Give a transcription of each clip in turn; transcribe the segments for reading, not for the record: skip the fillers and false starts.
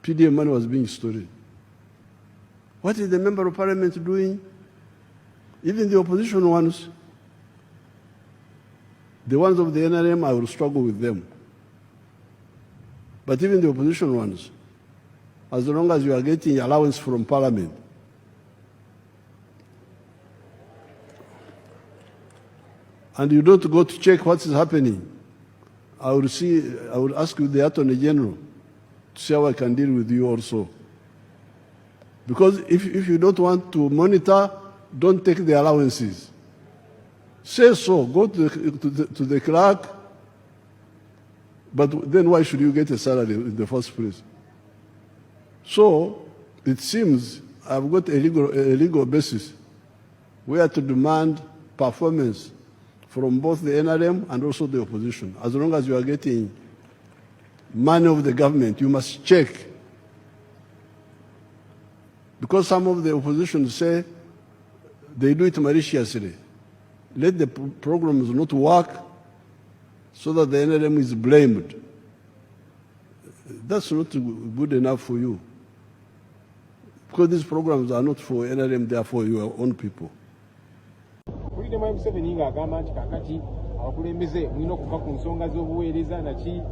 PDM money was being stolen. What is the member of parliament doing? Even the opposition ones, the ones of the NRM, I will struggle with them. But even the opposition ones, as long as you are getting allowance from parliament, and you don't go to check what is happening, I will ask you, the Attorney General, to see how I can deal with you also. Because if you don't want to monitor, don't take the allowances. Say so, go to the clerk, but then why should you get a salary in the first place? So it seems I've got a legal basis where to demand performance from both the NRM and also the opposition. As long as you are getting money of the government, you must check. Because some of the opposition say they do it maliciously. Let the programs not work so that the NRM is blamed. That's not good enough for you. Because these programs are not for NRM, they are for your own people. Musevin ng'agamba nti kakati abakulembeze mulina okuva ku nsonga z'obuweereza naki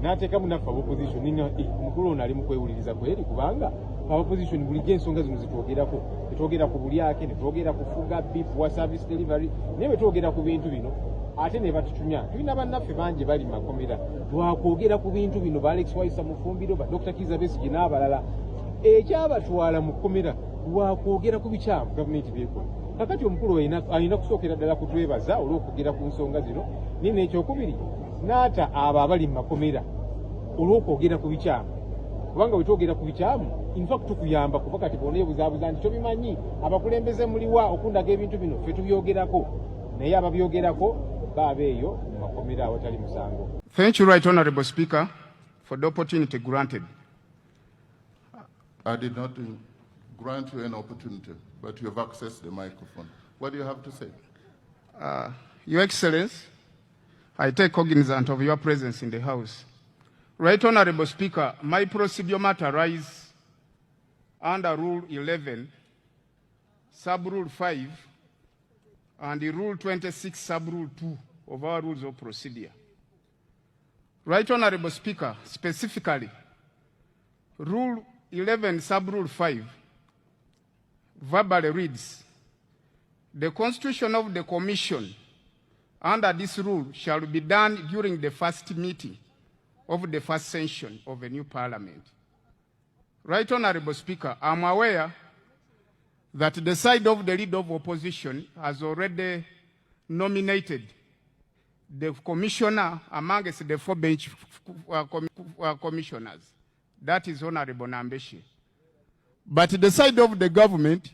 n'ateekamu naffe ab'opposition nina omukulu ono ali mu kwewuliriza kweri kubanga ab'opposition bulijjo ensonga zino zitwogerako netwogera ku bulyake netwogera ku fuga beef wa service delivery naye bwe twogera ku bintu bino ate ne batutumya tulina bannaffe bangi bali mu makomera lwakwogera ku bintu bino ba Alex Waisa Mufumbiro ba Dr. Kizza Besigye n'abalala ekyabatwala mu kkomera lwakwogera ku bikyamu gavumenti byekola kakati omukulu alina kusookera ddala kutwebaza olw'okwogera ku nsonga zino nina ekyokubiri n'ata abo abali mu makomera olw'okwogera ku bikyamu kubanga bwe twogera ku bikyamu infact tukuyamba kuba kati bona ebuzaabuza nti tobimanyi abakulembeze muliwa okundaga ebintu bino ffe tubyogerako naye ababyogerako baaba eyo mu makomera awatali musango. Thank you, Right Honorable Speaker, for the opportunity granted. I did not grant you an opportunity, but you have accessed the microphone. What do you have to say? Your Excellency, I take cognizance of your presence in the House. Right Honorable Speaker, my procedure matter arises under Rule 11, Sub-Rule 5, and the Rule 26, Sub-Rule 2 of our Rules of Procedure. Right Honorable Speaker, specifically, Rule 11, Sub-Rule 5, verbally reads, the constitution of the Commission under this rule shall be done during the first meeting of the first session of a new parliament. Right Honorable Speaker, I'm aware that the side of the leader of opposition has already nominated the commissioner amongst the four bench commissioners. That is Honorable Nambeshi. But the side of the government,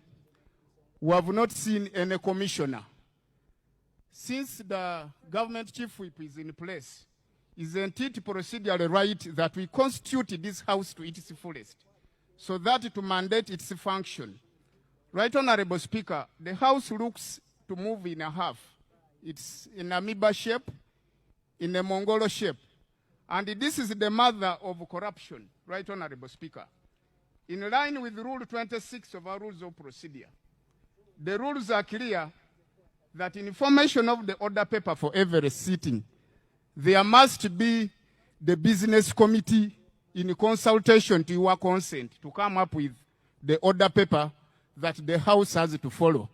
we have not seen any commissioner. Since the government chief whip is in place, isn't it procedurally right that we constitute this House to its fullest, so that to mandate its function? Right Honorable Speaker, the House looks to move in a half. It's in amoeba shape, in a Mongolo shape. And this is the mother of corruption, Right Honorable Speaker. In line with Rule 26 of our Rules of Procedure, the rules are clear that in formation of the order paper for every sitting, there must be the business committee in consultation to your consent to come up with the order paper that the House has to follow.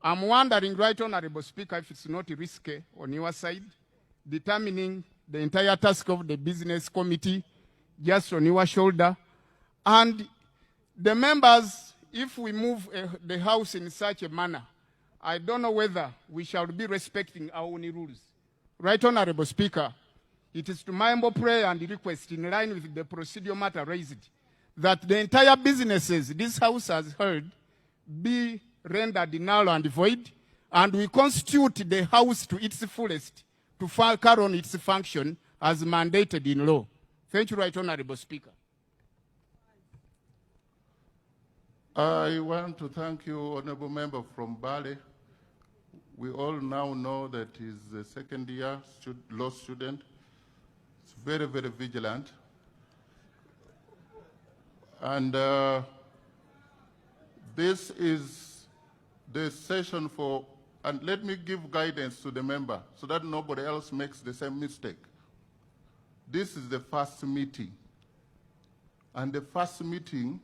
I'm wondering, Right Honorable Speaker, if it's not risky on your side, determining the entire task of the business committee just on your shoulder. And the members, if we move the House in such a manner, I don't know whether we shall be respecting our own rules. Right Honorable Speaker, it is to my humble prayer and request in line with the procedural matter raised that the entire businesses this House has heard be rendered null and void, and we constitute the House to its fullest to carry on its function as mandated in law. Thank you, Right Honorable Speaker. I want to thank you, Honorable Member from Bali. We all now know that he's a second-year law student. He's very, very vigilant. And this is the session for, and let me give guidance to the member so that nobody else makes the same mistake. This is the first meeting, and the first meeting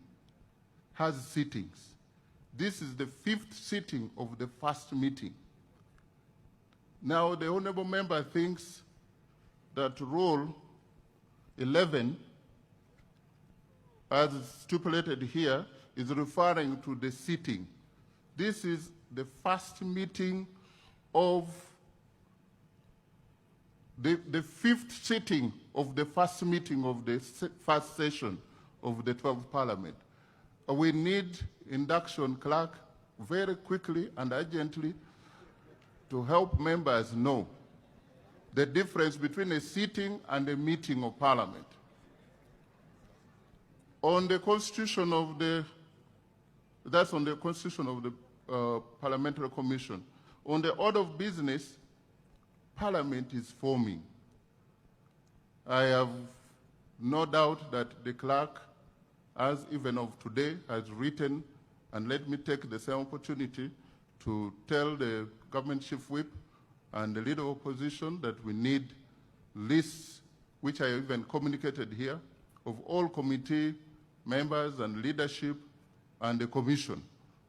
has sittings. This is the 5th sitting of the first meeting. Now, the honorable member thinks that Rule 11, as stipulated here, is referring to the sitting. This is the first meeting of the 5th sitting of the first meeting of the first session of the 12th Parliament. We need induction clerk very quickly and urgently to help members know the difference between a sitting and a meeting of Parliament. On the constitution of the, that's on the constitution of the Parliamentary Commission. On the order of business, Parliament is forming. I have no doubt that the clerk, as even of today, has written, and let me take the same opportunity to tell the government chief whip and the leader of opposition that we need lists, which I even communicated here, of all committee members and leadership and the commission.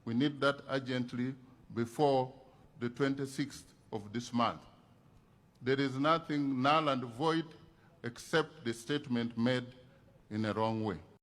We need that urgently before the 26th of this month. There is nothing null and void except the statement made in a wrong way.